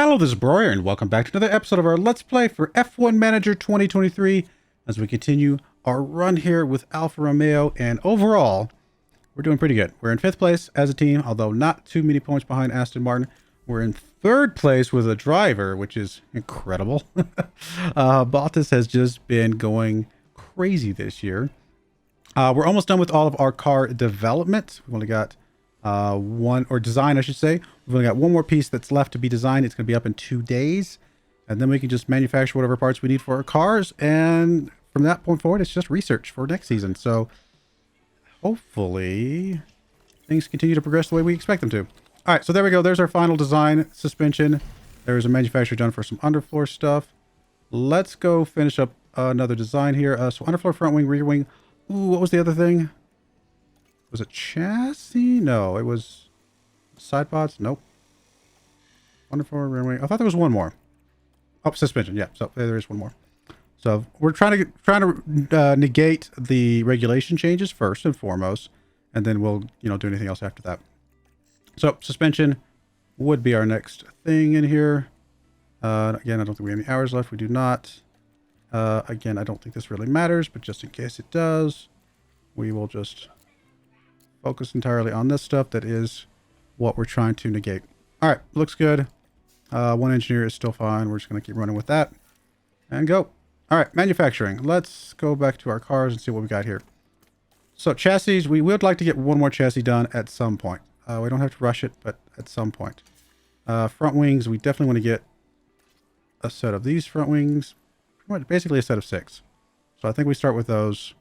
Hello, this is Broyar, and welcome back to another episode of our Let's Play for F1 Manager 2023 as we continue our run here with Alfa Romeo, and overall, we're doing pretty good. We're in 5th place as a team, although not too many points behind Aston Martin. We're in 3rd place with a driver, which is incredible. Bottas has just been going crazy this year. We're almost done with all of our car development. We've only got design, I should say. We've only got one more piece that's left to be designed. It's going to be up in 2 days, and then we can just manufacture whatever parts we need for our cars, and from that point forward it's just research for next season. So hopefully things continue to progress the way we expect them to. All right, so there we go. There's our final design. Suspension, there's a manufacturer done for some underfloor stuff. Let's go finish up another design here. So underfloor, front wing, rear wing. Ooh, what was the other thing? Was it chassis? No, it was side pods. Nope. Wonderful rear wing. I thought there was one more. Oh, suspension. Yeah, so there is one more. So we're trying to negate the regulation changes first and foremost, and then we'll do anything else after that. So suspension would be our next thing in here. Again, I don't think we have any hours left. We do not. Again, I don't think this really matters, but just in case it does, we will just focus entirely on this stuff. That is what we're trying to negate. All right, looks good. One engineer is still fine. We're just going to keep running with that and go. All right, manufacturing. Let's go back to our cars and see what we got here. So chassis, we would like to get one more chassis done at some point. We don't have to rush it, but at some point. Front wings, we definitely want to get a set of these front wings. Basically a set of 6. So I think we start with those.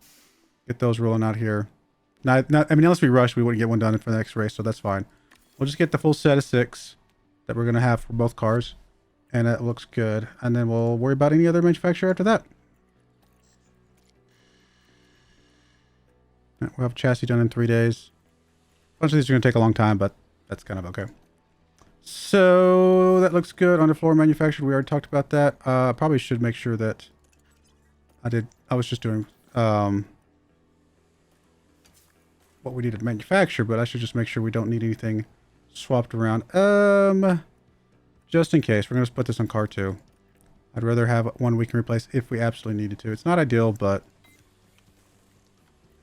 Get those rolling out here. I mean, unless we rush, we wouldn't get one done for the next race, so that's fine. We'll just get the full set of 6 that we're going to have for both cars, and that looks good. And then we'll worry about any other manufacturer after that. We'll have chassis done in 3 days. A bunch of these are going to take a long time, but that's kind of okay. So that looks good. Underfloor manufactured, we already talked about that. Probably should make sure that I was just doing what we needed to manufacture, but I should just make sure we don't need anything swapped around. Just in case, we're going to put this on car 2. I'd rather have one we can replace if we absolutely needed to. It's not ideal, but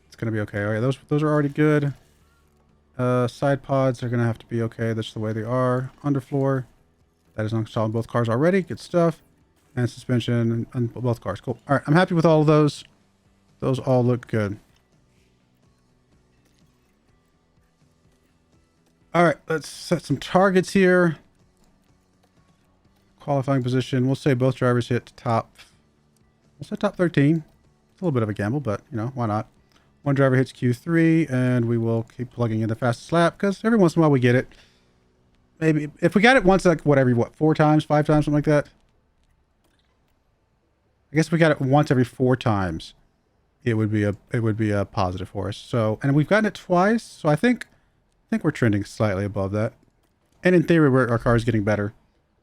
it's going to be okay. All right, those are already good. Side pods are going to have to be okay. That's the way they are. Underfloor, that is installed in both cars already. Good stuff. And suspension on both cars. Cool. All right, I'm happy with all of those. Those all look good. All right, let's set some targets here. Qualifying position. We'll say both drivers hit top. We'll say top 13. It's a little bit of a gamble, but why not? One driver hits Q3, and we will keep plugging in the fastest lap because every once in a while we get it. Maybe if we got it once, like whatever, 4 times, 5 times, something like that. I guess if we got it once every 4 times, it would be a positive for us. So, and we've gotten it twice, so I think we're trending slightly above that. And in theory, our car is getting better.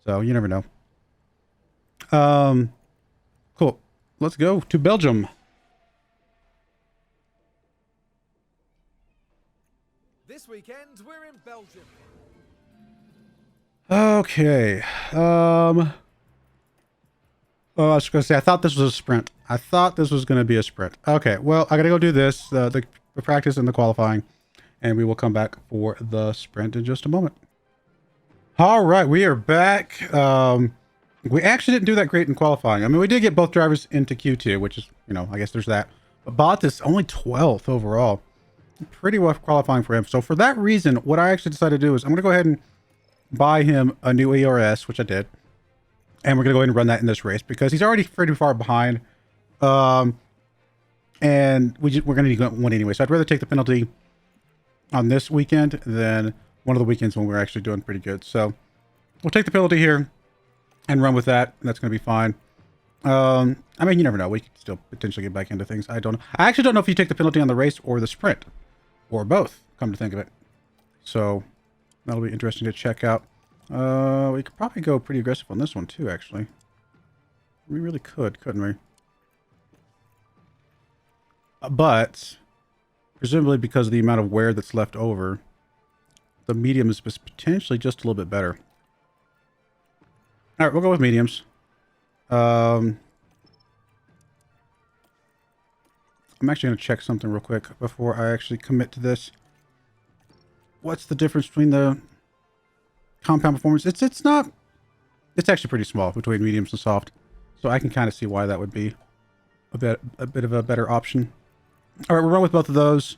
So you never know. Cool. Let's go to Belgium. This weekend, we're in Belgium. Okay. I was going to say, I thought this was a sprint. I thought this was going to be a sprint. Okay, well, I got to go do this, the practice and the qualifying, and we will come back for the sprint in just a moment. All right, we are back. We actually didn't do that great in qualifying. I mean, we did get both drivers into Q2, which is, I guess there's that. But Bottas only 12th overall. Pretty rough qualifying for him. So for that reason, what I actually decided to do is I'm going to go ahead and buy him a new ERS, which I did. And we're going to go ahead and run that in this race because he's already pretty far behind. And we're going to need one anyway. So I'd rather take the penalty on this weekend than one of the weekends when we're actually doing pretty good. So we'll take the penalty here and run with that. And that's going to be fine. I mean, you never know. We could still potentially get back into things. I don't know. I actually don't know if you take the penalty on the race or the sprint. Or both, come to think of it. So that'll be interesting to check out. We could probably go pretty aggressive on this one too, actually. We really could, couldn't we? But presumably because of the amount of wear that's left over, the medium is potentially just a little bit better. All right, we'll go with mediums. I'm actually going to check something real quick before I actually commit to this. What's the difference between the compound performance? It's actually pretty small between mediums and soft. So I can kind of see why that would be a bit of a better option. All right, we'll run with both of those.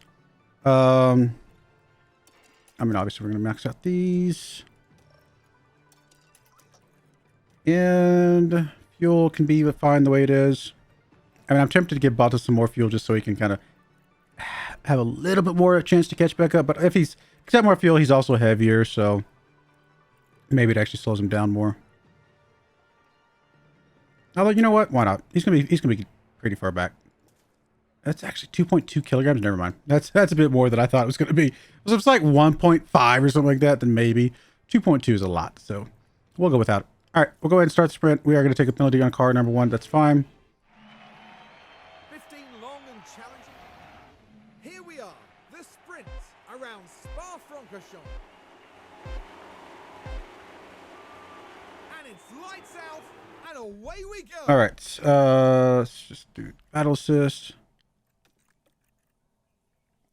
I mean, obviously we're going to max out these. And fuel can be fine the way it is. I mean, I'm tempted to give Bottas some more fuel just so he can kind of have a little bit more chance to catch back up. But if he's got more fuel, he's also heavier, so maybe it actually slows him down more. Although, you know what? Why not? He's gonna be pretty far back. That's actually 2.2 kilograms. Never mind. That's a bit more than I thought it was gonna be. If it's like 1.5 or something like that, then maybe 2.2 is a lot. So we'll go without it. All right, we'll go ahead and start the sprint. We are going to take a penalty on car number 1. That's fine. 15 long and challenging. Here we are, the sprint around Spa-Francorchamps. And it's lights out, and away we go. All right, let's just do battle assist.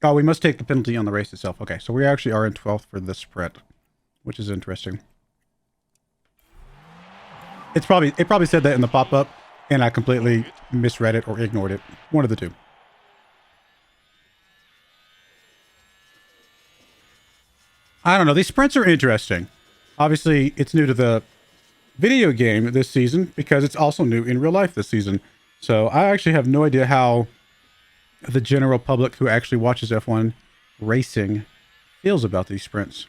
Oh, we must take the penalty on the race itself. Okay, so we actually are in 12th for this sprint, which is interesting. It probably said that in the pop-up, and I completely misread it or ignored it. One of the two. I don't know. These sprints are interesting. Obviously, it's new to the video game this season because it's also new in real life this season. So I actually have no idea how the general public who actually watches F1 racing feels about these sprints.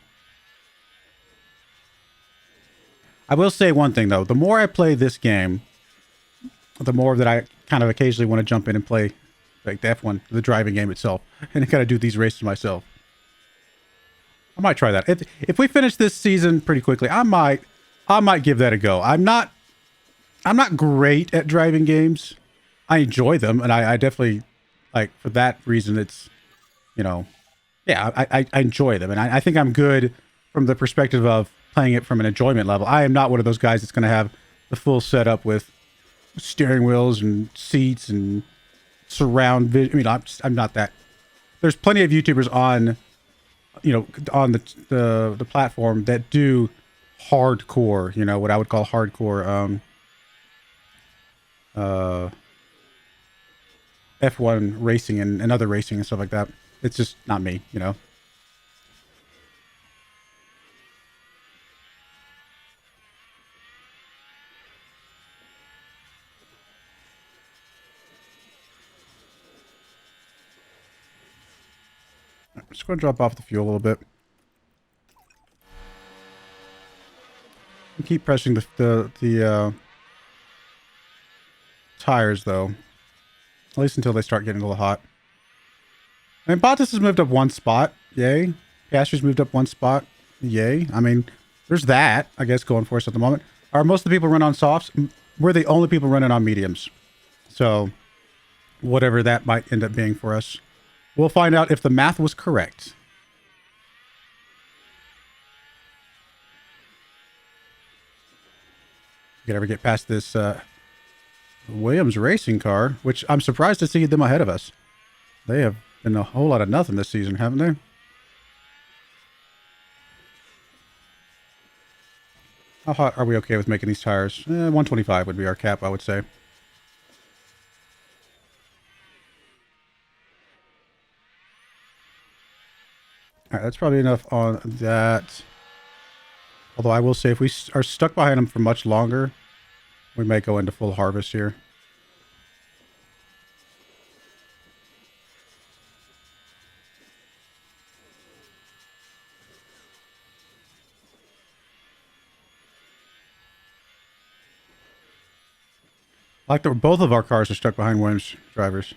I will say one thing, though. The more I play this game, the more that I kind of occasionally want to jump in and play like the F1, the driving game itself, and kind of do these races myself. I might try that. If we finish this season pretty quickly, I might give that a go. I'm not great at driving games. I enjoy them, and I definitely, like, for that reason, it's, you know, yeah, I enjoy them, and I think I'm good from the perspective of playing it from an enjoyment level. I am not one of those guys that's going to have the full setup with steering wheels and seats and surround vision. I mean, I'm not that. There's plenty of YouTubers on, you know, on the platform that do hardcore, you know, what I would call hardcore F1 racing and other racing and stuff like that. It's just not me, you know. I'm just going to drop off the fuel a little bit. And keep pressing the tires, though. At least until they start getting a little hot. I mean, Bottas has moved up 1 spot. Yay. Piastri's moved up 1 spot. Yay. I mean, there's that, I guess, going for us at the moment. Are most of the people run on softs? We're the only people running on mediums. So, whatever that might end up being for us. We'll find out if the math was correct. You can ever get past this Williams racing car, which I'm surprised to see them ahead of us. They have been a whole lot of nothing this season, haven't they? How hot are we okay with making these tires? 125 would be our cap, I would say. All right, that's probably enough on that. Although I will say if we are stuck behind them for much longer, we may go into full harvest here. Like both of our cars are stuck behind Williams drivers.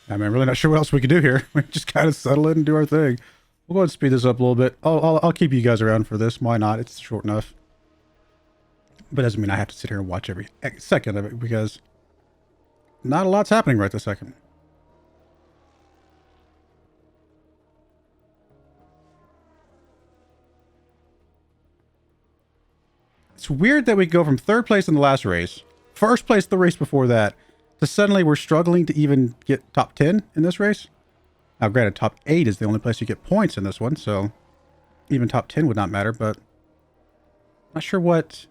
I mean, I'm really not sure what else we could do here. We just kind of settle in and do our thing. We'll go ahead and speed this up a little bit. I'll keep you guys around for this. Why not? It's short enough. But doesn't mean I have to sit here and watch every second of it, because not a lot's happening right this second. It's weird that we go from third place in the last race, first place the race before that, to suddenly we're struggling to even get top 10 in this race. Now, granted, top 8 is the only place you get points in this one, so even top 10 would not matter, but not sure what...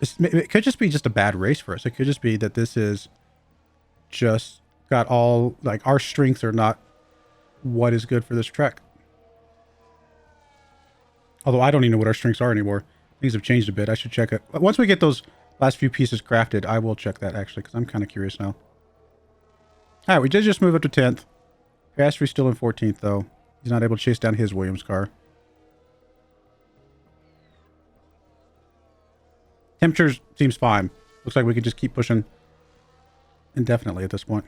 It could just be just a bad race for us. It could just be that this is just got all... Like, our strengths are not what is good for this track. Although I don't even know what our strengths are anymore. Things have changed a bit. I should check it. Once we get those last few pieces crafted, I will check that, actually, because I'm kind of curious now. All right, we did just move up to 10th. PIASTRI's still in 14th, though. He's not able to chase down his Williams car. Temperature seems fine. Looks like we could just keep pushing indefinitely at this point.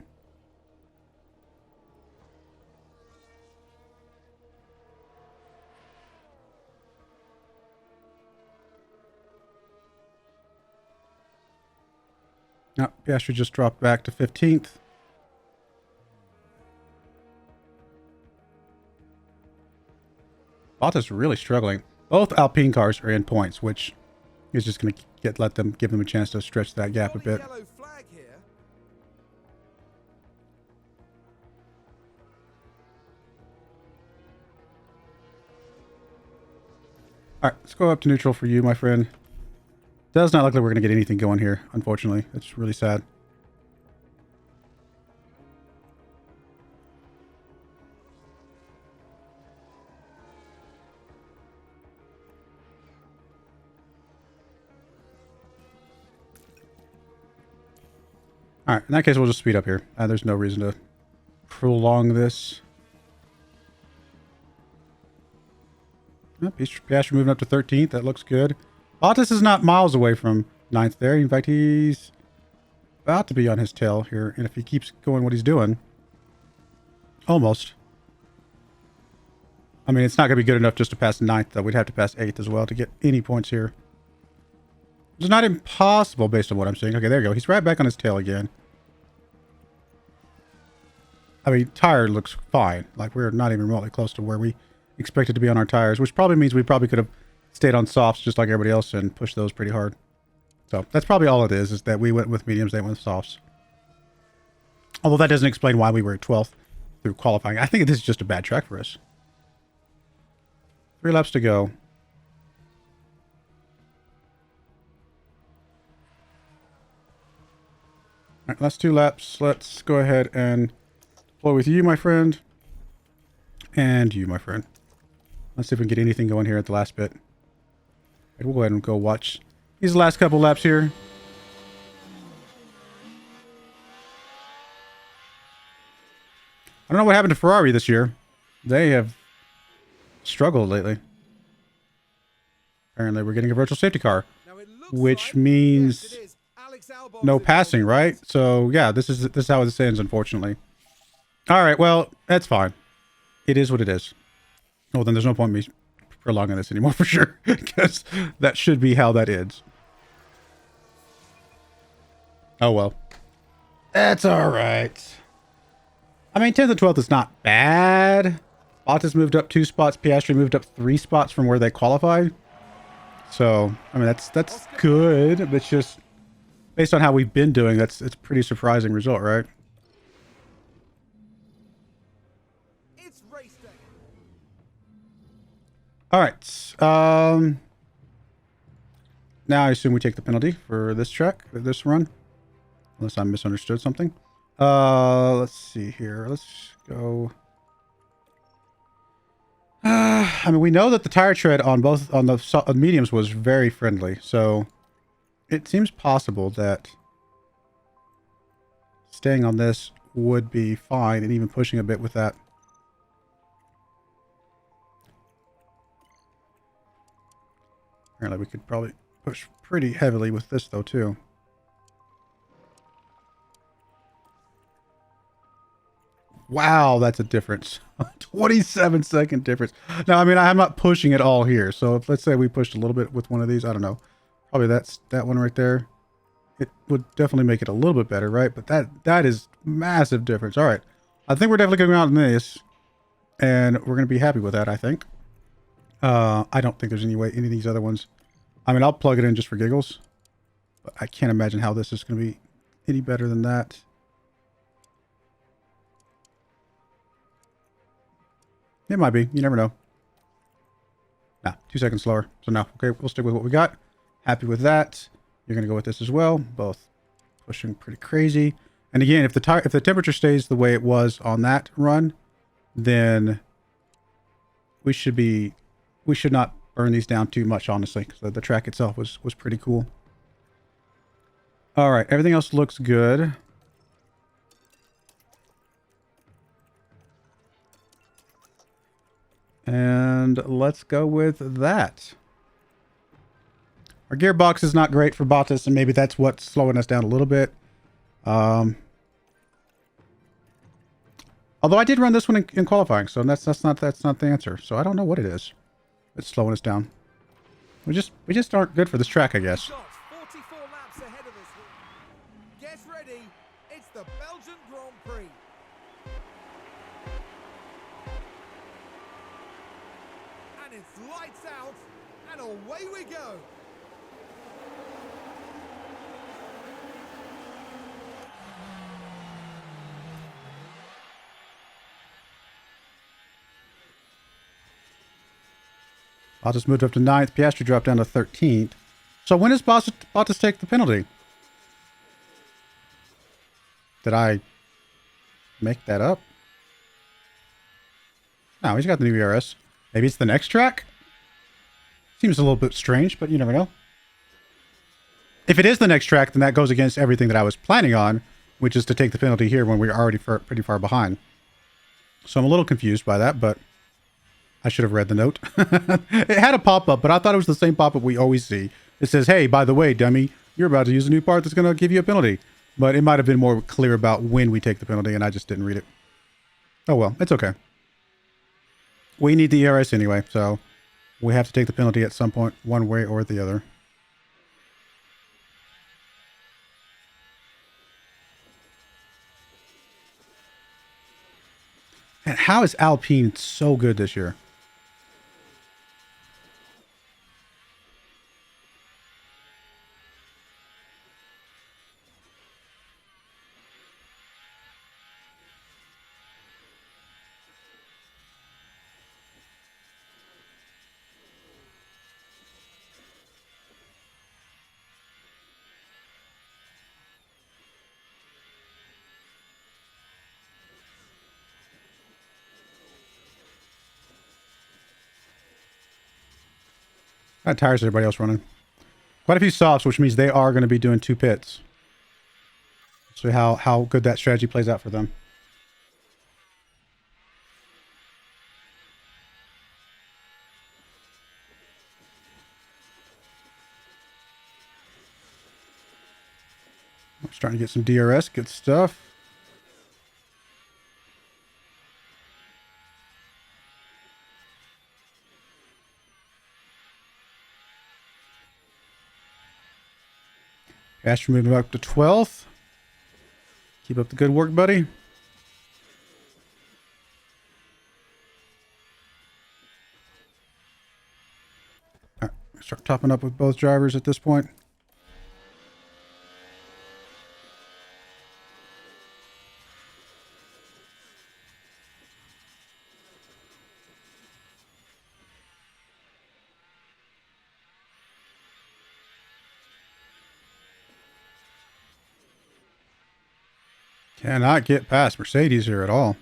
No, PIASTRI just dropped back to 15th. Bottas really struggling. Both Alpine cars are in points, which is just going to give them a chance to stretch that gap a bit. Yellow flag here. All right, let's go up to neutral for you, my friend. Does not look like we're going to get anything going here, unfortunately. It's really sad. All right, in that case, we'll just speed up here. There's no reason to prolong this. PIASTRI moving up to 13th. That looks good. Bottas is not miles away from 9th there. In fact, he's about to be on his tail here. And if he keeps going what he's doing, almost. I mean, it's not going to be good enough just to pass 9th, though. We'd have to pass 8th as well to get any points here. It's not impossible based on what I'm seeing. Okay, there you go. He's right back on his tail again. I mean, tire looks fine. Like, we're not even remotely close to where we expected to be on our tires, which probably means we probably could have stayed on softs just like everybody else and pushed those pretty hard. So that's probably all it is that we went with mediums, they went with softs. Although that doesn't explain why we were 12th through qualifying. I think this is just a bad track for us. 3 laps to go. All right, last 2 laps. Let's go ahead and deploy with you, my friend. And you, my friend. Let's see if we can get anything going here at the last bit. We'll go ahead and go watch these last couple laps here. I don't know what happened to Ferrari this year. They have struggled lately. Apparently, we're getting a virtual safety car, which means no passing, right? So yeah, this is how this ends, unfortunately. All right, well, that's fine. It is what it is. Well, then there's no point in me prolonging this anymore for sure, because that should be how that ends. Oh well, that's all right. I mean, 10th and 12th is not bad. Bottas moved up 2 spots. PIASTRI moved up 3 spots from where they qualified. So, I mean, that's good. But it's just based on how we've been doing, it's a pretty surprising result, right? It's race day. All right. Now I assume we take the penalty for this track, this run, unless I misunderstood something. Let's see here. Let's go. I mean, we know that the tire tread on both on the mediums was very friendly, so it seems possible that staying on this would be fine, and even pushing a bit with that. Apparently, we could probably push pretty heavily with this, though, too. Wow, that's a difference. 27-second difference. Now, I mean, I'm not pushing it all here. So if, let's say we pushed a little bit with one of these, I don't know. Probably that's that one right there. It would definitely make it a little bit better, right? But that is massive difference. All right. I think we're definitely going out in this. And we're going to be happy with that, I think. I don't think there's any way any of these other ones. I mean, I'll plug it in just for giggles. But I can't imagine how this is going to be any better than that. It might be. You never know. Nah, 2 seconds slower. So no. Okay, we'll stick with what we got. Happy with that. You're going to go with this as well. Both pushing pretty crazy. And again, if the temperature stays the way it was on that run, then we should not burn these down too much, honestly, because the track itself was pretty cool. All right, everything else looks good. And let's go with that. Our gearbox is not great for Bottas, and maybe that's what's slowing us down a little bit. Although I did run this one in qualifying, so that's not the answer. So I don't know what it is. It's slowing us down. We just aren't good for this track, I guess. Shots 44 laps ahead of us here. Get ready. It's the Belgian Grand Prix. And it's lights out, and away we go. Bottas moved up to 9th. Piastri dropped down to 13th. So when does Bottas take the penalty? Did I make that up? No, he's got the new ERS. Maybe it's the next track? Seems a little bit strange, but you never know. If it is the next track, then that goes against everything that I was planning on, which is to take the penalty here when we're already pretty far behind. So I'm a little confused by that, but I should have read the note. It had a pop-up, but I thought it was the same pop-up we always see. It says, hey, by the way, dummy, you're about to use a new part that's going to give you a penalty. But it might have been more clear about when we take the penalty, and I just didn't read it. Oh, well, it's okay. We need the ERS anyway, so we have to take the penalty at some point, one way or the other. And how is Alpine so good this year? What tires is everybody else running? Quite a few softs, which means they are going to be doing 2 pits. See how good that strategy plays out for them. We're starting to get some DRS, good stuff. Piastri moving up to 12th. Keep up the good work, buddy. All right, start topping up with both drivers at this point. Cannot get past Mercedes here at all. All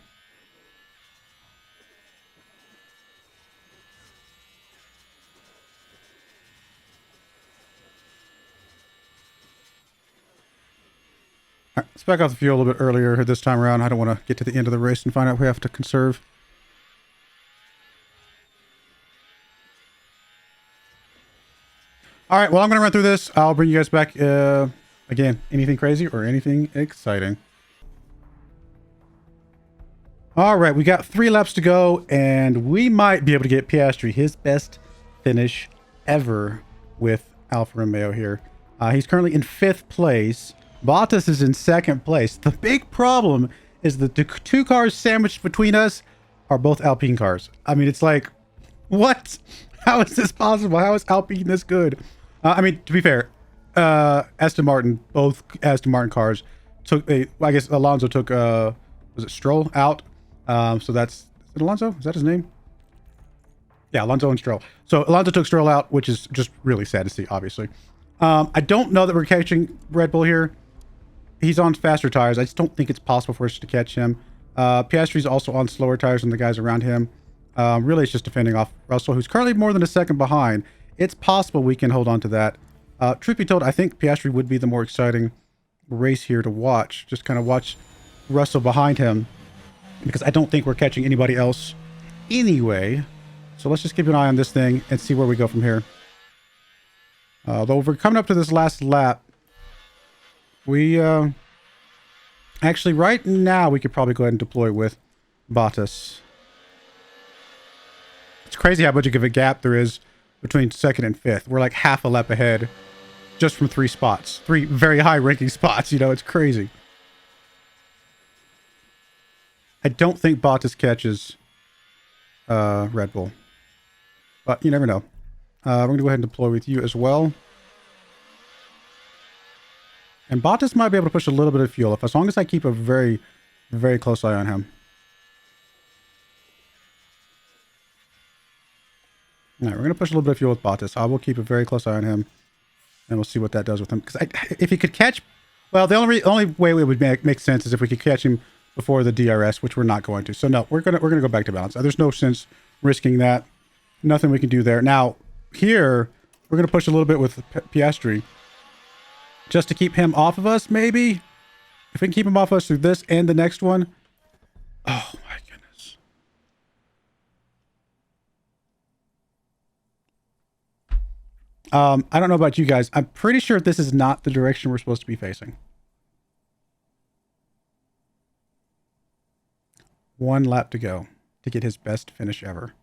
right, let's back off the fuel a little bit earlier this time around. I don't want to get to the end of the race and find out we have to conserve. All right, well, I'm going to run through this. I'll bring you guys back. Again, anything crazy or anything exciting. All right, we got 3 laps to go, and we might be able to get Piastri his best finish ever with Alfa Romeo here. He's currently in 5th place. Bottas is in 2nd place. The big problem is that the 2 cars sandwiched between us are both Alpine cars. I mean, it's like, what? How is this possible? How is Alpine this good? I mean, to be fair, Aston Martin, both Aston Martin cars took a, I guess Alonso took, was it Stroll out? So that's, is it Alonso? Is that his name? Yeah, Alonso and Stroll. So Alonso took Stroll out, which is just really sad to see, obviously. I don't know that we're catching Red Bull here. He's on faster tires. I just don't think it's possible for us to catch him. Piastri's also on slower tires than the guys around him. Really, it's just defending off Russell, who's currently more than a second behind. It's possible we can hold on to that. Truth be told, I think Piastri would be the more exciting race here to watch. Just kind of watch Russell behind him, because I don't think we're catching anybody else anyway. So let's just keep an eye on this thing and see where we go from here. Though we're coming up to this last lap, we actually right now we could probably go ahead and deploy with Bottas. It's crazy how much of a gap there is between 2nd and 5th. We're like half a lap ahead just from 3 spots, 3 very high ranking spots. You know, it's crazy. I don't think Bottas catches Red Bull, but you never know. We're going to go ahead and deploy with you as well. And Bottas might be able to push a little bit of fuel, as long as I keep a very, very close eye on him. All right, we're going to push a little bit of fuel with Bottas. I will keep a very close eye on him, and we'll see what that does with him. Because if he could catch... Well, the only way it would make sense is if we could catch him before the DRS, which we're not going to. So no, we're gonna go back to balance. There's no sense risking that. Nothing we can do there. Now, here, we're going to push a little bit with Piastri. Just to keep him off of us, maybe? If we can keep him off us through this and the next one. Oh, my goodness. I don't know about you guys. I'm pretty sure this is not the direction we're supposed to be facing. 1 lap to go to get his best finish ever.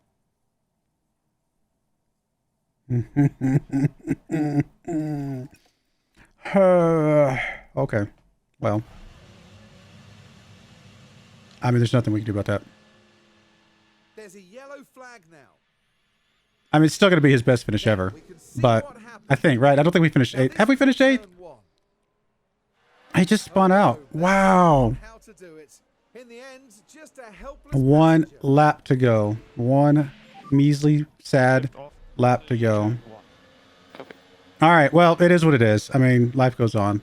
Okay. Well. I mean, there's nothing we can do about that. There's a yellow flag now. I mean, it's still going to be his best finish ever. But I think, right? I don't think we finished 8th. Have we finished 8th? He just spun out. Wow. How to do it. In the end, just a helpless 1 passenger. lap to go. 1 measly, sad lap to go. All right. Well, it is what it is. I mean, life goes on.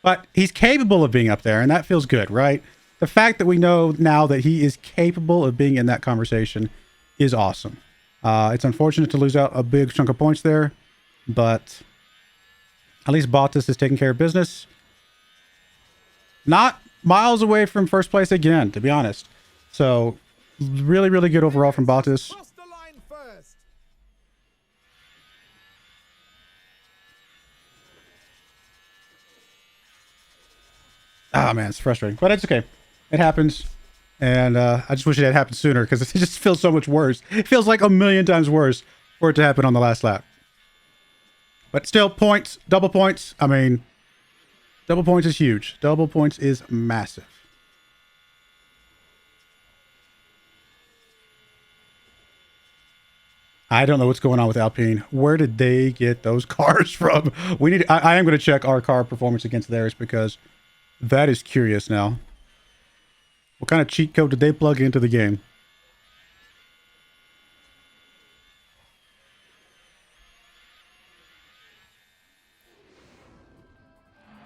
But he's capable of being up there, and that feels good, right? The fact that we know now that he is capable of being in that conversation is awesome. It's unfortunate to lose out a big chunk of points there, but at least Bottas is taking care of business. Not miles away from first place again, to be honest. So, really, really good overall from Bottas. Cross the line first. Ah, man, it's frustrating, but it's okay. It happens. And I just wish it had happened sooner, because it just feels so much worse. It feels like a million times worse for it to happen on the last lap. But still, points, double points. I mean, double points is huge. Double points is massive. I don't know what's going on with Alpine. Where did they get those cars from? We need. I am going to check our car performance against theirs, because that is curious now. What kind of cheat code did they plug into the game?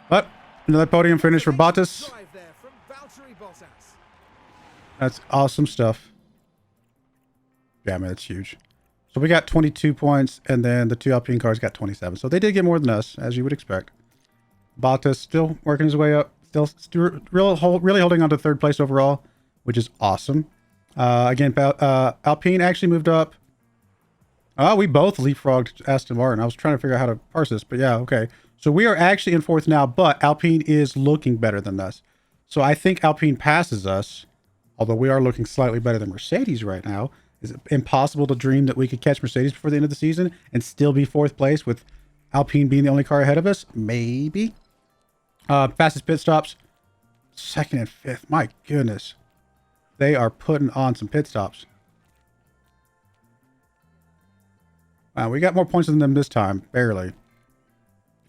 But another podium finish for Bottas. Drive there from Valtteri Bottas. That's awesome stuff. Yeah, man, that's huge. So we got 22 points, and then the 2 Alpine cars got 27. So they did get more than us, as you would expect. Bottas still working his way up. Still really holding on to 3rd place overall, which is awesome. Again, Alpine actually moved up. Oh, we both leapfrogged Aston Martin. I was trying to figure out how to parse this, but yeah, okay. So we are actually in 4th now, but Alpine is looking better than us. So I think Alpine passes us. although we are looking slightly better than Mercedes right now. Is it impossible to dream that we could catch Mercedes before the end of the season and still be 4th place with Alpine being the only car ahead of us? Maybe. Fastest pit stops, 2nd and 5th. My goodness. They are putting on some pit stops. Wow, we got more points than them this time. Barely.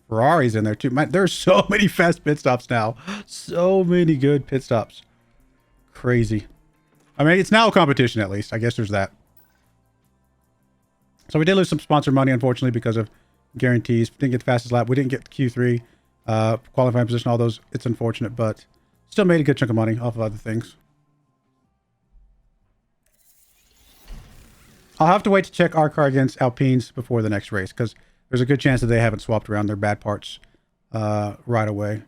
Ferrari's in there too. Man, there's so many fast pit stops now. So many good pit stops. Crazy. I mean, it's now a competition at least. I guess there's that. So we did lose some sponsor money, unfortunately, because of guarantees. Didn't get the fastest lap. We didn't get Q3, qualifying position, all those. It's unfortunate, but still made a good chunk of money off of other things. I'll have to wait to check our car against Alpine's before the next race, because there's a good chance that they haven't swapped around their bad parts right away.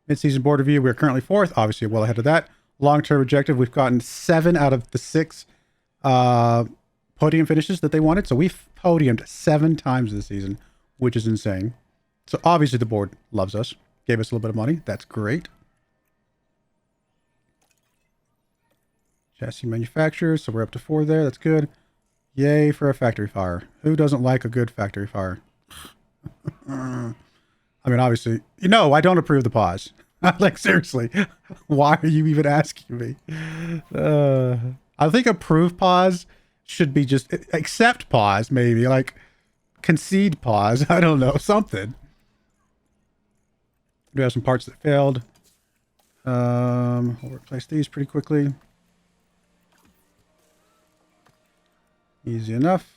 Mid-season board review, we're currently 4th, obviously well ahead of that. Long-term objective, we've gotten 7 out of the 6 podium finishes that they wanted. So we've podiumed 7 times this season, which is insane. So obviously the board loves us. Gave us a little bit of money. That's great. Chassis manufacturers, so we're up to 4 there. That's good. Yay for a factory fire. Who doesn't like a good factory fire? I mean, obviously, I don't approve the pause. Like, seriously, why are you even asking me? I think approve pause should be just accept pause, maybe. Like, concede pause. I don't know. Something. We have some parts that failed. We'll replace these pretty quickly. Easy enough.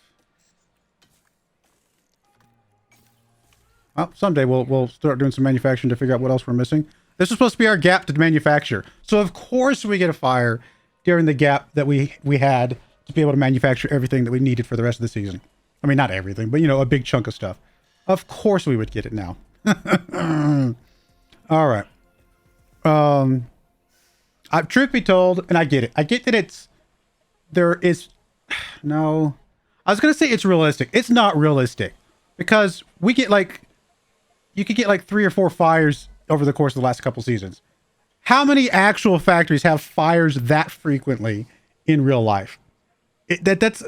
Well, someday we'll start doing some manufacturing to figure out what else we're missing. This is supposed to be our gap to manufacture. So of course we get a fire during the gap that we had to be able to manufacture everything that we needed for the rest of the season. I mean, not everything, but a big chunk of stuff. Of course we would get it now. All right. Truth be told, and I get it. I get that no. I was going to say it's realistic. It's not realistic because we get you could get 3 or 4 fires over the course of the last couple seasons. How many actual factories have fires that frequently in real life? That's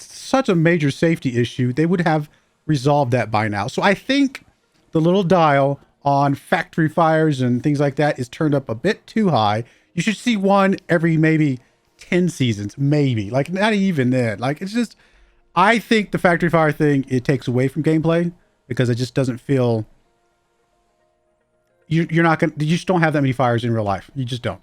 such a major safety issue. They would have resolved that by now. So I think the little dial on factory fires and things like that is turned up a bit too high. You should see one every maybe 10 seasons, maybe. Like, not even then. Like, it's just, I think the factory fire thing, it takes away from gameplay because it just doesn't feel, you just don't have that many fires in real life. You just don't.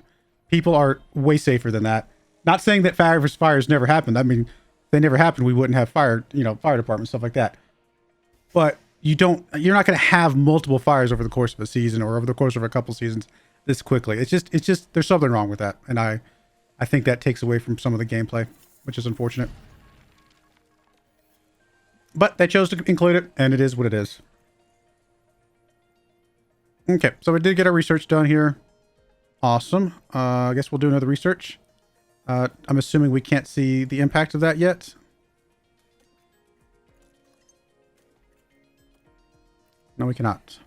People are way safer than that. Not saying that fires never happened. I mean, if they never happened, we wouldn't have fire department, stuff like that. But you're not going to have multiple fires over the course of a season or over the course of a couple seasons this quickly. It's just, there's something wrong with that. And I think that takes away from some of the gameplay, which is unfortunate. But they chose to include it, and it is what it is. Okay, so we did get our research done here. Awesome. I guess we'll do another research. I'm assuming we can't see the impact of that yet. No, we cannot.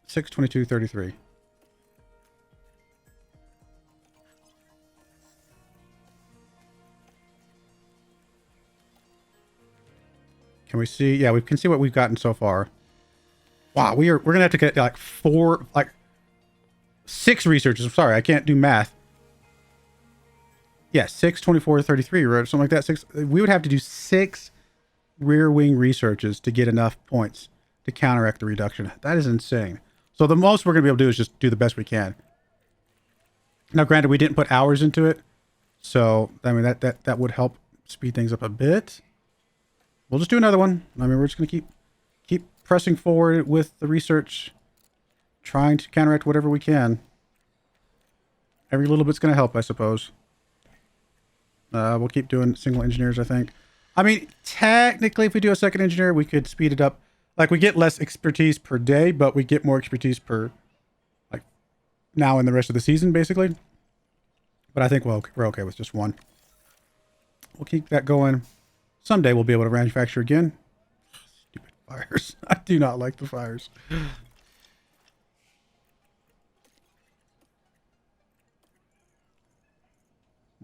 6/22/33. Can we see? Yeah, we can see what we've gotten so far. Wow, we're gonna have to get like 6 researchers. I'm sorry, I can't do math. Yeah, 6/24/33, or something like that. 6. We would have to do 6 rear wing researches to get enough points to counteract the reduction. That is insane. So the most we're gonna be able to do is just do the best we can. Now, granted, we didn't put hours into it, so I mean that would help speed things up a bit. We'll just do another one. I mean, we're just gonna keep pressing forward with the research, trying to counteract whatever we can. Every little bit's gonna help, I suppose. We'll keep doing single engineers, I think. I mean, technically, if we do a second engineer, we could speed it up. Like, we get less expertise per day, but we get more expertise per, like, now and the rest of the season, basically. But I think we're okay with just one. We'll keep that going. Someday we'll be able to manufacture again. Stupid fires. I do not like the fires.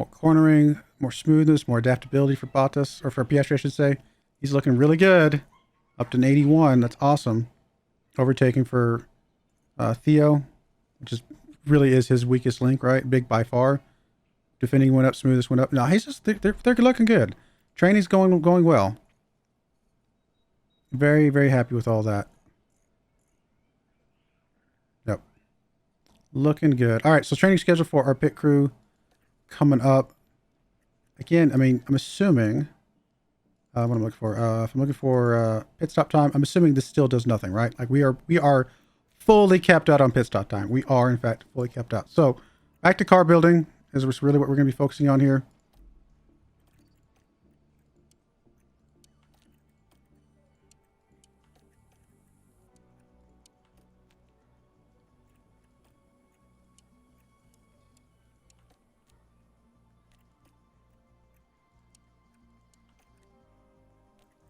More cornering, more smoothness, more adaptability for Bottas, or for Piastri, I should say. He's looking really good. Up to an 81. That's awesome. Overtaking for Theo, which is really is his weakest link, right? Big by far. Defending went up, smoothness went up. No, he's just they're looking good. Training's going well. Very, very happy with all that. Yep. Looking good. All right, so training schedule for our pit crew coming up. Again, I mean, I'm assuming what I'm looking for. If I'm looking for pit stop time, I'm assuming this still does nothing, right? Like we are fully capped out on pit stop time. We are in fact fully capped out. So back to car building is really what we're going to be focusing on here.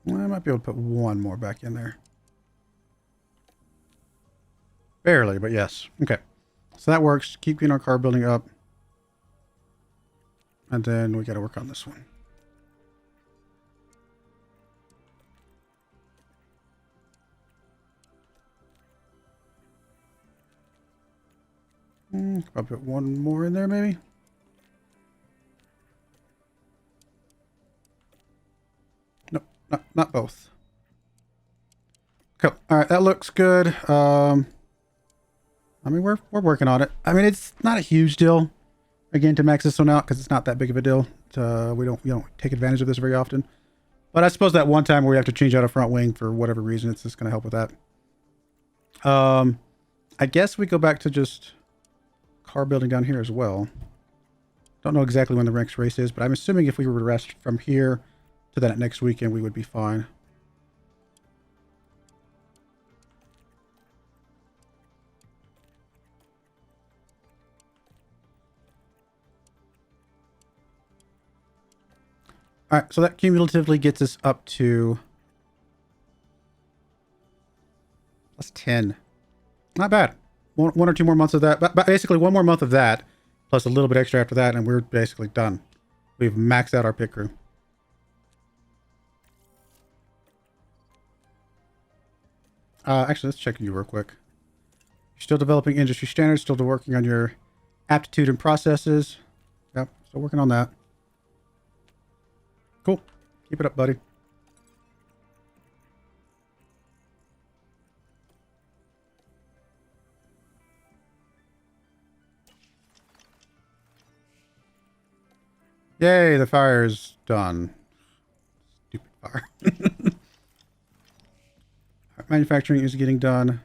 I might be able to put one more back in there. Barely, but yes. Okay. So that works. Keep getting our car building up. And then we got to work on this one. I'll put one more in there, maybe. Nope, not both. Cool. All right, that looks good. I mean, we're working on it. I mean, it's not a huge deal. Again, to max this one out because it's not that big of a deal. We don't take advantage of this very often. But I suppose that one time where we have to change out a front wing for whatever reason, it's just going to help with that. I guess we go back to just car building down here as well. Don't know exactly when the next race is, but I'm assuming if we were to rest from here to that next weekend, we would be fine. All right, so that cumulatively gets us up to plus 10. Not bad. One or two more months of that, but basically one more month of that, plus a little bit extra after that, and we're basically done. We've maxed out our pit crew. Actually, let's check you real quick. You're still developing industry standards, still working on your aptitude and processes. Yep, still working on that. Cool. Keep it up, buddy. Yay, the fire's done. Stupid fire. Manufacturing is getting done.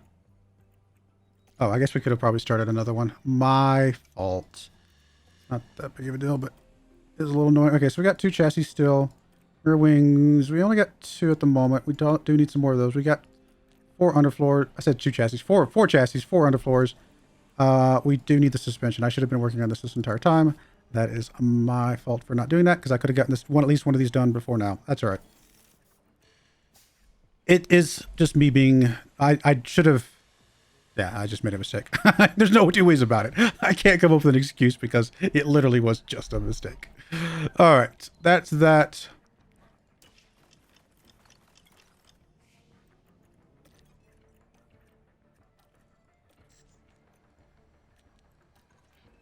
Oh, I guess we could have probably started another one. My fault. Not that big of a deal, but it's a little annoying. Okay, so we got 2 chassis still. Rear wings. We only got 2 at the moment. We do need some more of those. We got 4 underfloor. I said 2 chassis. 4 chassis, 4 underfloors. We do need the suspension. I should have been working on this entire time. That is my fault for not doing that because I could have gotten this one, at least one of these done before now. That's all right. It is just me being... I should have... Yeah, I just made a mistake. There's no 2 ways about it. I can't come up with an excuse because it literally was just a mistake. All right, that's that.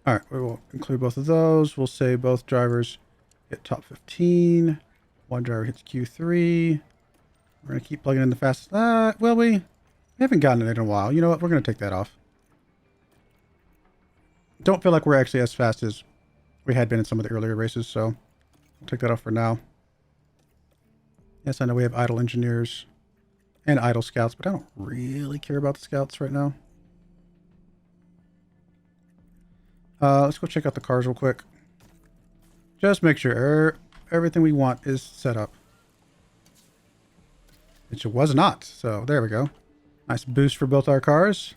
All right, we will include both of those. We'll say both drivers hit top 15. One driver hits Q3. We're going to keep plugging in the fastest. Well, we haven't gotten it in a while. You know what? We're going to take that off. Don't feel like we're actually as fast as we had been in some of the earlier races, so we'll take that off for now. Yes, I know we have idle engineers and idle scouts, but I don't really care about the scouts right now. Let's go check out the cars real quick. Just make sure everything we want is set up. Which it was not, so there we go. Nice boost for both our cars.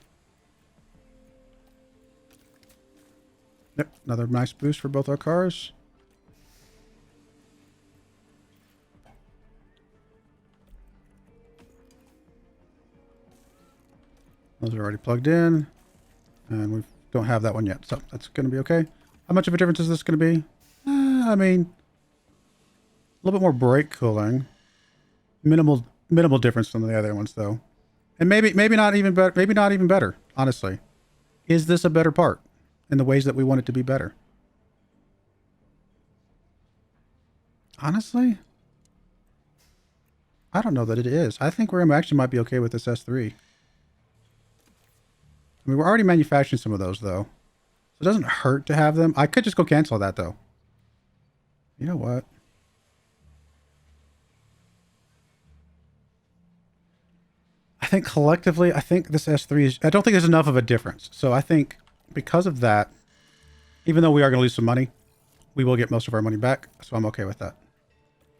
Yep, another nice boost for both our cars. Those are already plugged in. And we don't have that one yet, so that's going to be okay. How much of a difference is this going to be? I mean, a little bit more brake cooling. Minimal difference from the other ones, though. And maybe not even better. Maybe not even better, honestly. Is this a better part in the ways that we want it to be better? Honestly, I don't know that it is. I think we actually might be okay with this S3. I mean, we're already manufacturing some of those, though. So it doesn't hurt to have them. I could just go cancel that, though. You know what? I think collectively, I think this S3 is... I don't think there's enough of a difference. So I think because of that, even though we are going to lose some money, we will get most of our money back. So I'm okay with that.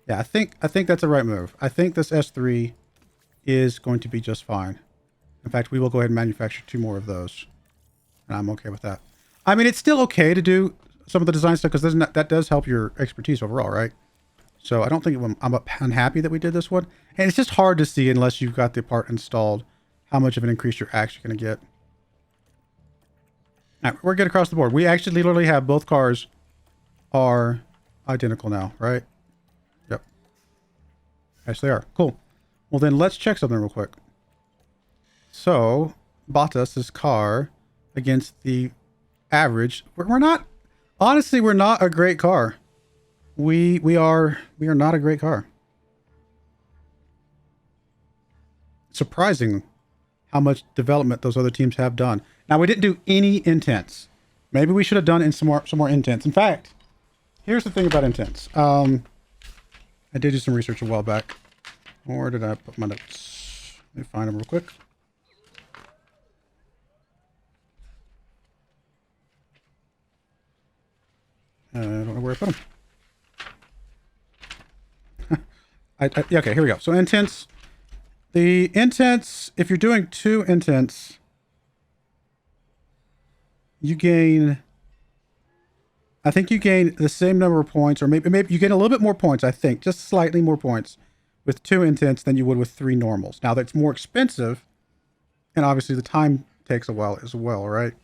Yeah, I think that's the right move. I think this S3 is going to be just fine. In fact, we will go ahead and manufacture 2 more of those. And I'm okay with that. I mean, it's still okay to do some of the design stuff because that does help your expertise overall, right? So I don't think I'm unhappy that we did this one. And it's just hard to see unless you've got the part installed how much of an increase you're actually going to get. All right, we're good across the board. We actually literally have both cars are identical now, right? Yep. Yes, they are. Cool. Well, then let's check something real quick. So, Bottas' car against the average. We're not... Honestly, we're not a great car. We are not a great car. Surprising how much development those other teams have done. Now, we didn't do any intents. Maybe we should have done some more intents. In fact, here's the thing about intents. I did do some research a while back. Where did I put my notes? Let me find them real quick. I don't know where I put them. Okay, here we go. So intents. The intents, if you're doing 2 intents, you gain... I think you gain the same number of points, or maybe you gain a little bit more points, I think. Just slightly more points with 2 intents than you would with 3 normals. Now, that's more expensive, and obviously the time takes a while as well, right?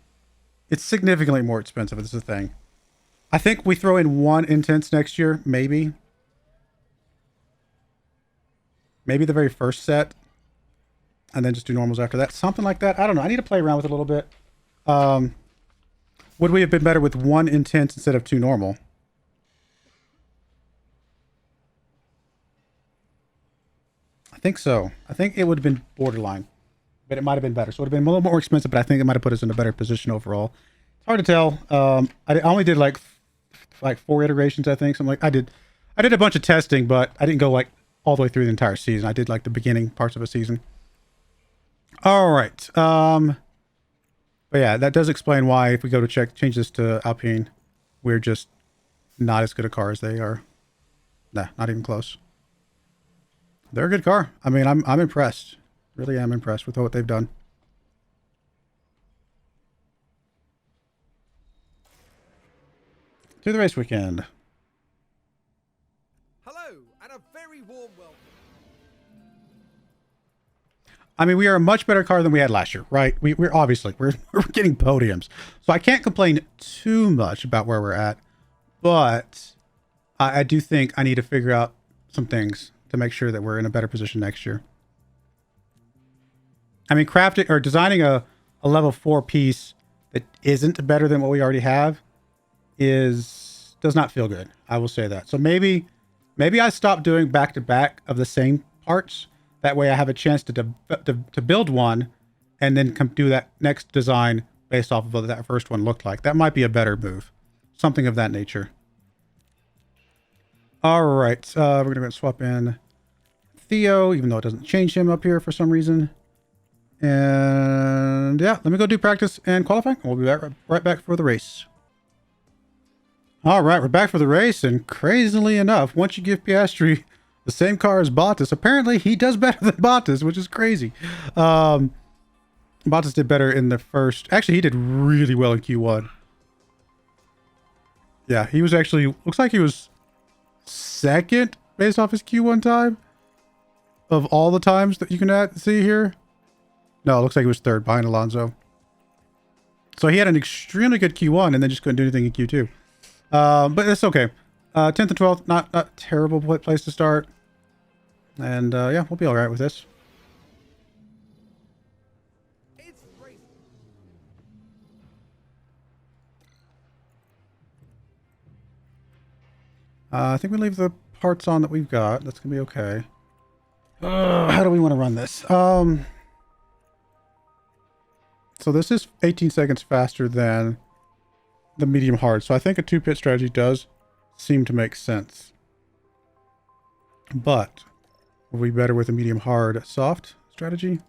It's significantly more expensive, this is the thing. I think we throw in 1 intense next year, maybe. Maybe the very first set. And then just do normals after that. Something like that. I don't know. I need to play around with it a little bit. Would we have been better with 1 intense instead of 2 normal? I think so. I think it would have been borderline. But it might have been better. So it would have been a little more expensive, but I think it might have put us in a better position overall. It's hard to tell. I only did like 4 iterations, I think. Something like I did a bunch of testing, but I didn't go like all the way through the entire season. I did like the beginning parts of a season. All right. But yeah, that does explain why if we go to change this to Alpine, we're just not as good a car as they are. Nah, not even close. They're a good car. I mean, I'm impressed. Really am impressed with what they've done. To the race weekend. Hello, and a very warm welcome. I mean, we are a much better car than we had last year, right? We're obviously we're getting podiums, so I can't complain too much about where we're at. But I do think I need to figure out some things to make sure that we're in a better position next year. I mean, crafting or designing a level 4 piece that isn't better than what we already have does not feel good. I will say that. So maybe I stop doing back to back of the same parts. That way I have a chance to build one and then do that next design based off of what that first one looked like. That might be a better move. Something of that nature. All right. We're going to swap in Theo, even though it doesn't change him up here for some reason. And yeah, let me go do practice and qualifying. We'll be right back for the race. All right, we're back for the race. And crazily enough, once you give Piastri the same car as Bottas, apparently he does better than Bottas, which is crazy. Bottas did better in the first. Actually, he did really well in Q1. Yeah, he was actually, looks like he was second based off his Q1 time of all the times that you can see here. No, it looks like he was third behind Alonso. So he had an extremely good Q1 and then just couldn't do anything in Q2. But it's okay. 10th and 12th, not a terrible place to start. And yeah, we'll be all right with this. It's racing. I think we leave the parts on that we've got. That's gonna be okay. How do we want to run this? So this is 18 seconds faster than the medium hard. So I think a 2-pit strategy does seem to make sense. But will we be better with a medium hard soft strategy?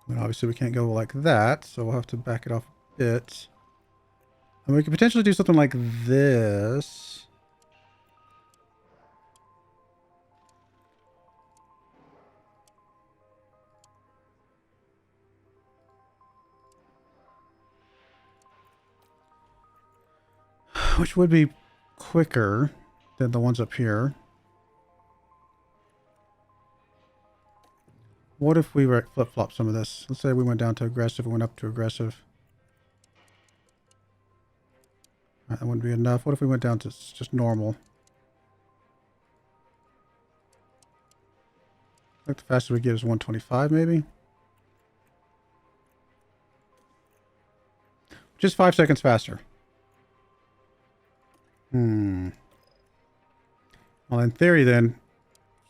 And obviously we can't go like that, so we'll have to back it off a bit. And we could potentially do something like this. Which would be quicker than the ones up here. What if we flip-flop some of this? Let's say we went down to aggressive and went up to aggressive. That wouldn't be enough. What if we went down to just normal? I think the fastest we get is 125 maybe. Just 5 seconds faster. Well, in theory then,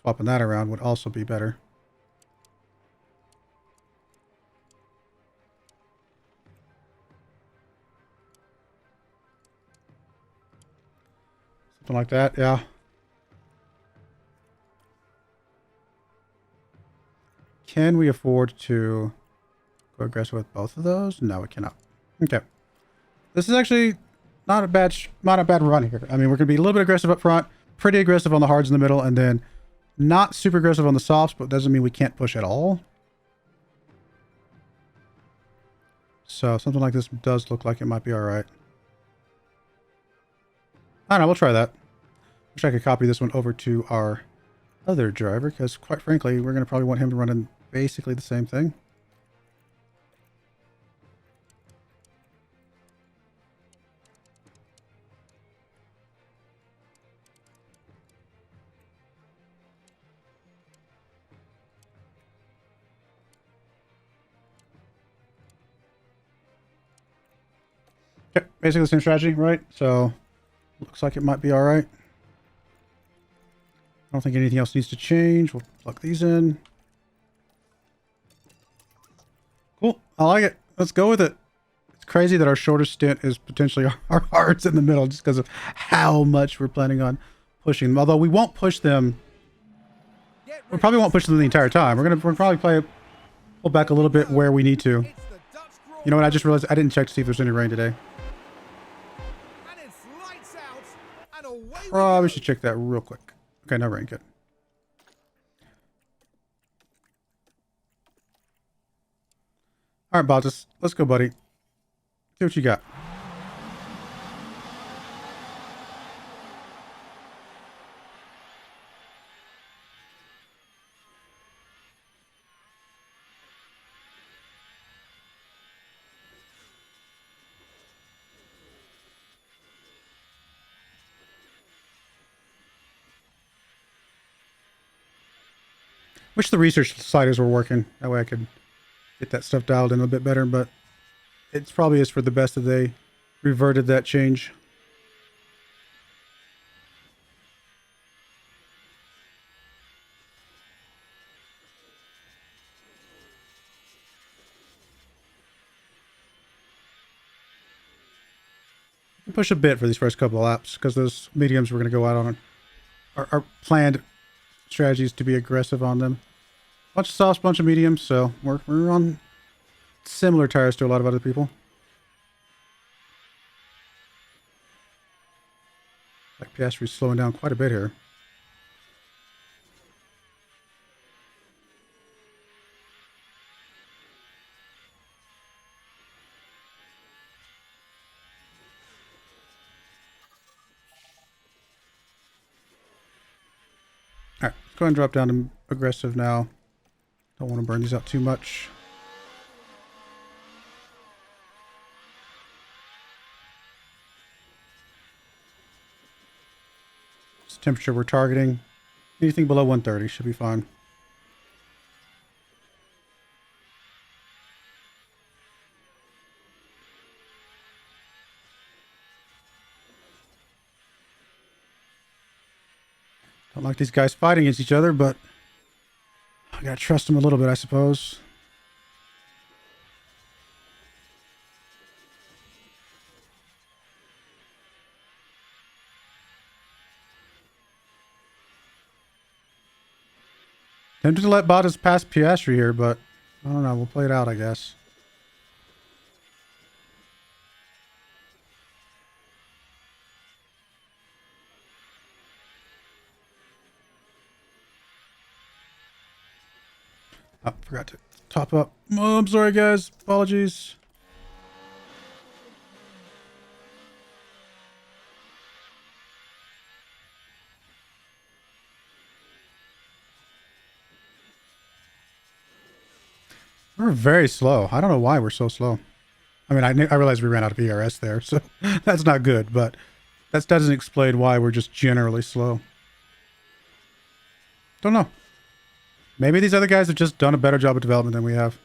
swapping that around would also be better. Something like that, yeah. Can we afford to go aggressive with both of those? No, we cannot. Okay. This is actually not a bad run here. I mean, we're going to be a little bit aggressive up front, pretty aggressive on the hards in the middle, and then not super aggressive on the softs, but doesn't mean we can't push at all. So something like this does look like it might be all right. I don't know, we'll try that. Wish I could copy this one over to our other driver, because quite frankly, we're going to probably want him to run in basically the same thing. Okay, basically the same strategy, right? So looks like it might be all right. I don't think anything else needs to change. We'll plug these in. Cool. I like it. Let's go with it. It's crazy that our shortest stint is potentially our hards in the middle just because of how much we're planning on pushing them. Although we won't push them. We probably won't push them the entire time. We're probably pull back a little bit where we need to. You know what? I just realized I didn't check to see if there's any rain today. Probably should check that real quick. Okay, no rain. Good. All right, Baltus. Let's go, buddy. See what you got. Wish the research sliders were working. That way I could get that stuff dialed in a bit better, but it's probably is for the best that they reverted that change. Push a bit for these first couple of laps because those mediums we're going to go out on are planned strategies to be aggressive on them. Bunch of softs, bunch of mediums, so we're on similar tires to a lot of other people. Like Piastri's slowing down quite a bit here. Alright, let's go ahead and drop down to aggressive now. Don't want to burn these out too much. temperature we're targeting. Anything below 130 should be fine. Don't like these guys fighting against each other, but I gotta trust them a little bit, I suppose. Tempted to let Bottas pass Piastri here, but I don't know. We'll play it out, I guess. Oh, forgot to top up. Oh, I'm sorry, guys. Apologies. We're very slow. I don't know why we're so slow. I mean, I realize we ran out of ERS there, so that's not good, but that doesn't explain why we're just generally slow. Don't know. Maybe these other guys have just done a better job of development than we have.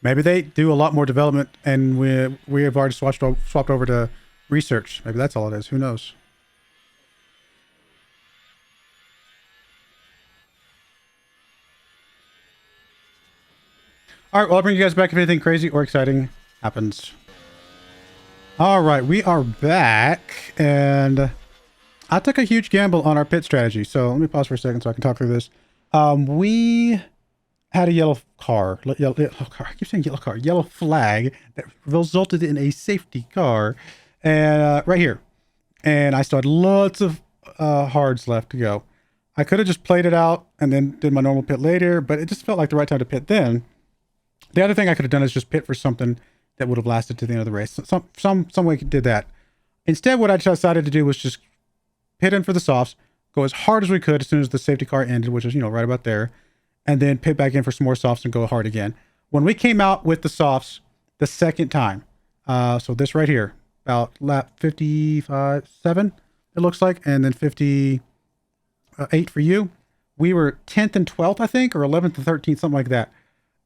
Maybe they do a lot more development and we have already swapped over to research. Maybe that's all it is. Who knows? All right, well, I'll bring you guys back if anything crazy or exciting happens. All right, we are back, and I took a huge gamble on our pit strategy. So let me pause for a second so I can talk through this. We had a yellow car. I keep saying yellow car. Yellow flag that resulted in a safety car, and right here. And I still had lots of hards left to go. I could have just played it out and then did my normal pit later, but it just felt like the right time to pit then. The other thing I could have done is just pit for something that would have lasted to the end of the race. Some way did that. Instead, what I decided to do was just pit in for the softs, go as hard as we could as soon as the safety car ended, which is, you know, right about there, and then pit back in for some more softs and go hard again. When we came out with the softs the second time, so this right here, about lap 7, it looks like, and then 58 for you, we were 10th and 12th, I think, or 11th and 13th, something like that.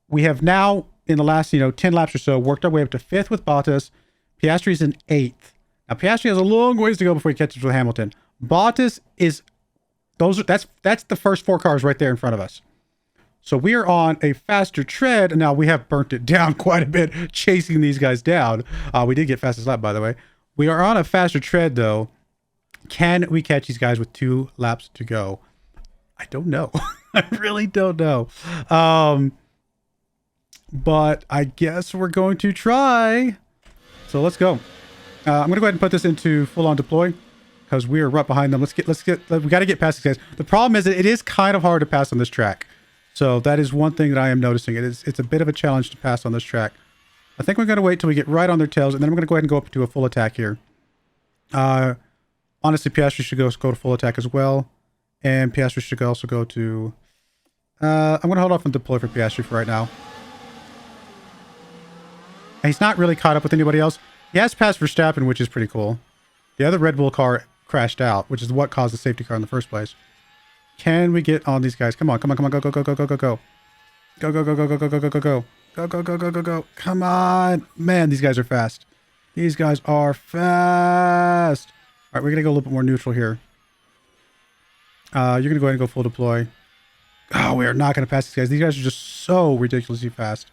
We have now, in the last, 10 laps or so, worked our way up to 5th with Bottas. Piastri's in 8th. Now, Piastri has a long ways to go before he catches with Hamilton. Bottas is, that's the first 4 cars right there in front of us. So we are on a faster tread, and now we have burnt it down quite a bit, chasing these guys down. We did get fastest lap, by the way. We are on a faster tread, though. Can we catch these guys with 2 laps to go? I don't know. I really don't know. But I guess we're going to try. So let's go. I'm going to go ahead and put this into full-on deploy because we are right behind them. We got to get past these guys. The problem is that it is kind of hard to pass on this track. So that is one thing that I am noticing. It's a bit of a challenge to pass on this track. I think we're going to wait till we get right on their tails, and then I'm going to go ahead and go up to a full attack here. Honestly, Piastri should go to full attack as well. And Piastri should also go to... I'm going to hold off on deploy for Piastri for right now. And he's not really caught up with anybody else. He has passed Verstappen, which is pretty cool. The other Red Bull car crashed out, which is what caused the safety car in the first place. Can we get on these guys? Come on, come on, come on, go, go, go, go, go, go, go. Go, go, go, go, go, go, go, go, go, go. Go, go, go, go, go, go. Come on. Man, these guys are fast. These guys are fast. All right, we're going to go a little bit more neutral here. You're going to go ahead and go full deploy. Oh, we are not going to pass these guys. These guys are just so ridiculously fast.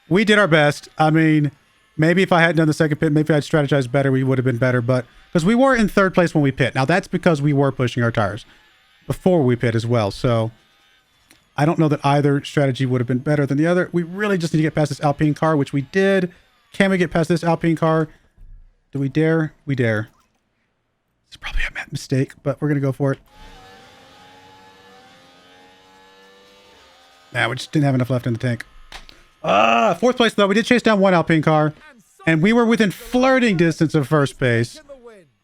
We did our best. I mean, maybe if I hadn't done the second pit, maybe I'd strategized better, we would have been better. But because we were in 3rd place when we pit. Now, that's because we were pushing our tires before we pit as well. So I don't know that either strategy would have been better than the other. We really just need to get past this Alpine car, which we did. Can we get past this Alpine car? Do we dare? We dare. It's probably a mistake, but we're going to go for it. Nah, we just didn't have enough left in the tank. 4th place, though. We did chase down one Alpine car, and we were within flirting distance of first base.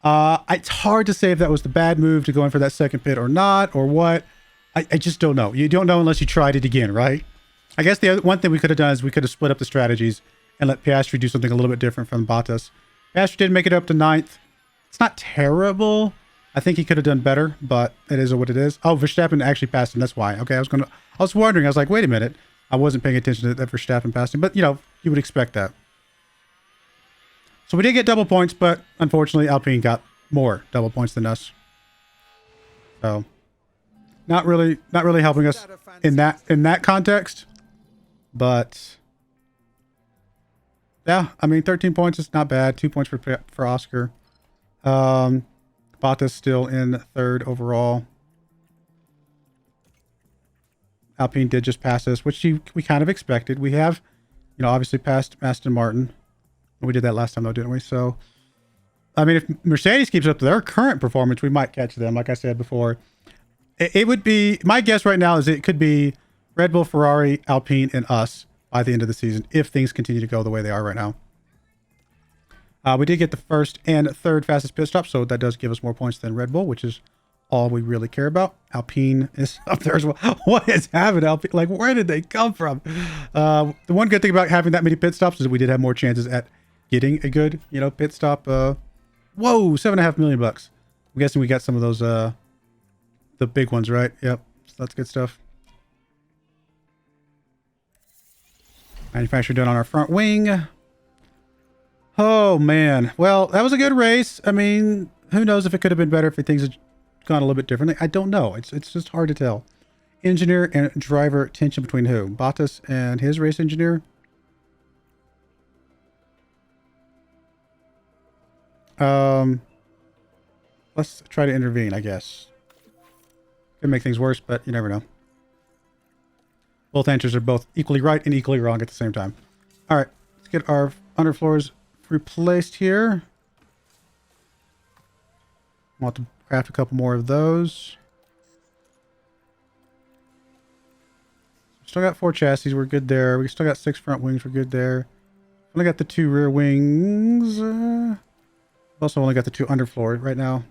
It's hard to say if that was the bad move to go in for that second pit or not, or what. I just don't know. You don't know unless you tried it again, right? I guess the other one thing we could have done is we could have split up the strategies and let Piastri do something a little bit different from Bottas. Piastri did make it up to 9th. It's not terrible. I think he could have done better, but it is what it is. Oh, Verstappen actually passed him. That's why. Okay, I was wondering. I was like, wait a minute. I wasn't paying attention to that Verstappen passed him, but you know, you would expect that. So we did get double points, but unfortunately Alpine got more double points than us. So not really helping us in that context. But yeah, I mean 13 points is not bad. 2 points for Oscar. Bottas still in 3rd overall. Alpine did just pass us, which we kind of expected. We have, you know, obviously passed Aston Martin. We did that last time though, didn't we? So, I mean, if Mercedes keeps up their current performance, we might catch them. Like I said before, it would be, my guess right now is it could be Red Bull, Ferrari, Alpine, and us by the end of the season if things continue to go the way they are right now. We did get the 1st and 3rd fastest pit stop, so that does give us more points than Red Bull, which is all we really care about. Alpine is up there as well. What is happening, Alpine? Like, where did they come from? The one good thing about having that many pit stops is we did have more chances at getting a good, you know, pit stop. Whoa, $7.5 million. I'm guessing we got some of those, the big ones, right? Yep, so that's good stuff. Manufacturer done on our front wing. Oh man, well, that was a good race. I mean, who knows if it could have been better if things had gone a little bit differently. I don't know. It's just hard to tell. Engineer and driver tension between who? Bottas and his race engineer. Let's try to intervene, I guess. Could make things worse, but you never know. Both answers are both equally right and equally wrong at the same time. All right, let's get our underfloors replaced here. Want to craft a couple more of those. Still got 4 chassis. We're good there. We still got 6 front wings. We're good there. Only got the 2 rear wings. Also only got the 2 underfloor right now.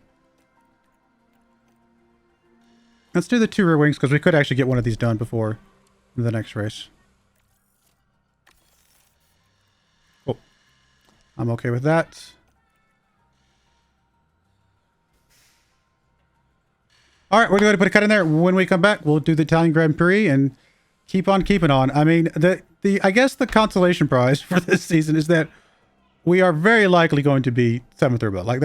Let's do the 2 rear wings because we could actually get one of these done before the next race. Cool. I'm okay with that. All right, we're going to put a cut in there. When we come back, we'll do the Italian Grand Prix and keep on keeping on. I mean, I guess the consolation prize for this season is that we are very likely going to be 7th or below. Like,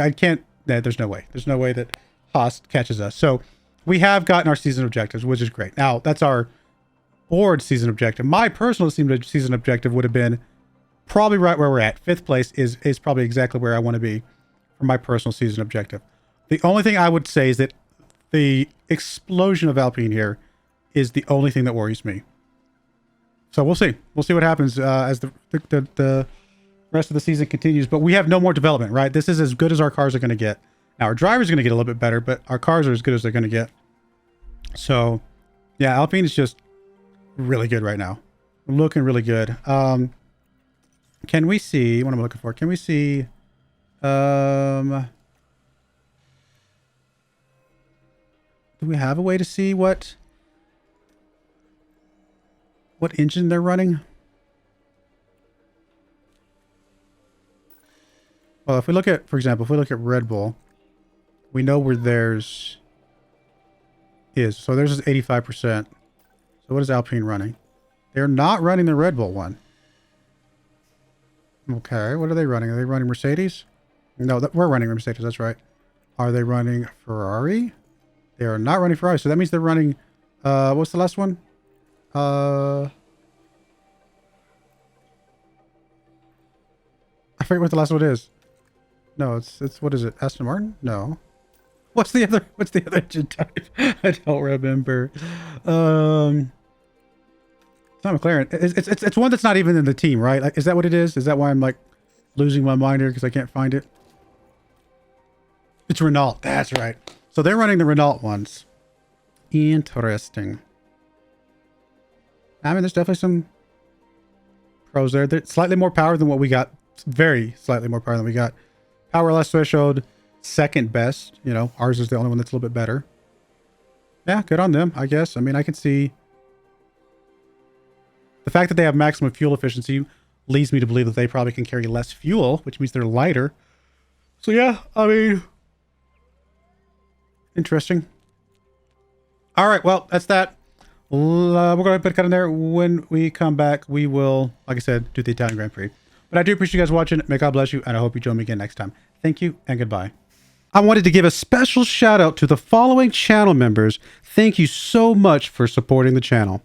there's no way. There's no way that Haas catches us. So we have gotten our season objectives, which is great. Now, that's our board season objective. My personal season objective would have been probably right where we're at. 5th place is probably exactly where I want to be for my personal season objective. The only thing I would say is that the explosion of Alpine here is the only thing that worries me. So we'll see. We'll see what happens as the rest of the season continues. But we have no more development, right? This is as good as our cars are going to get. Now, our drivers are going to get a little bit better, but our cars are as good as they're going to get. So, yeah, Alpine is just really good right now. Looking really good. Can we see... What am I looking for? Can we see... Do we have a way to see what engine they're running? Well, if we look at, for example, if we look at Red Bull, we know where theirs is. So theirs is 85%. So what is Alpine running? They're not running the Red Bull one. Okay, what are they running? Are they running Mercedes? No, we're running Mercedes, that's right. Are they running Ferrari? They are not running Ferrari, so that means they're running, what's the last one? I forget what the last one is. No, it's what is it? Aston Martin? No. What's the other engine type? I don't remember. It's not McLaren. It's one that's not even in the team, right? Like, is that what it is? Is that why I'm like losing my mind here because I can't find it? It's Renault. That's right. So they're running the Renault ones. Interesting. I mean, there's definitely some pros there. They're slightly more power than what we got. Very slightly more power than we got. Power less threshold, second best. You know, ours is the only one that's a little bit better. Yeah, good on them, I guess. I mean, I can see the fact that they have maximum fuel efficiency. leads me to believe that they probably can carry less fuel, which means they're lighter. So yeah, I mean, interesting. All right, well, that's that. We're going to put a cut in there. When we come back, we will, like I said, do the Italian Grand Prix. But I do appreciate you guys watching. May God bless you, and I hope you join me again next time. Thank you, and goodbye. I wanted to give a special shout out to the following channel members. Thank you so much for supporting the channel.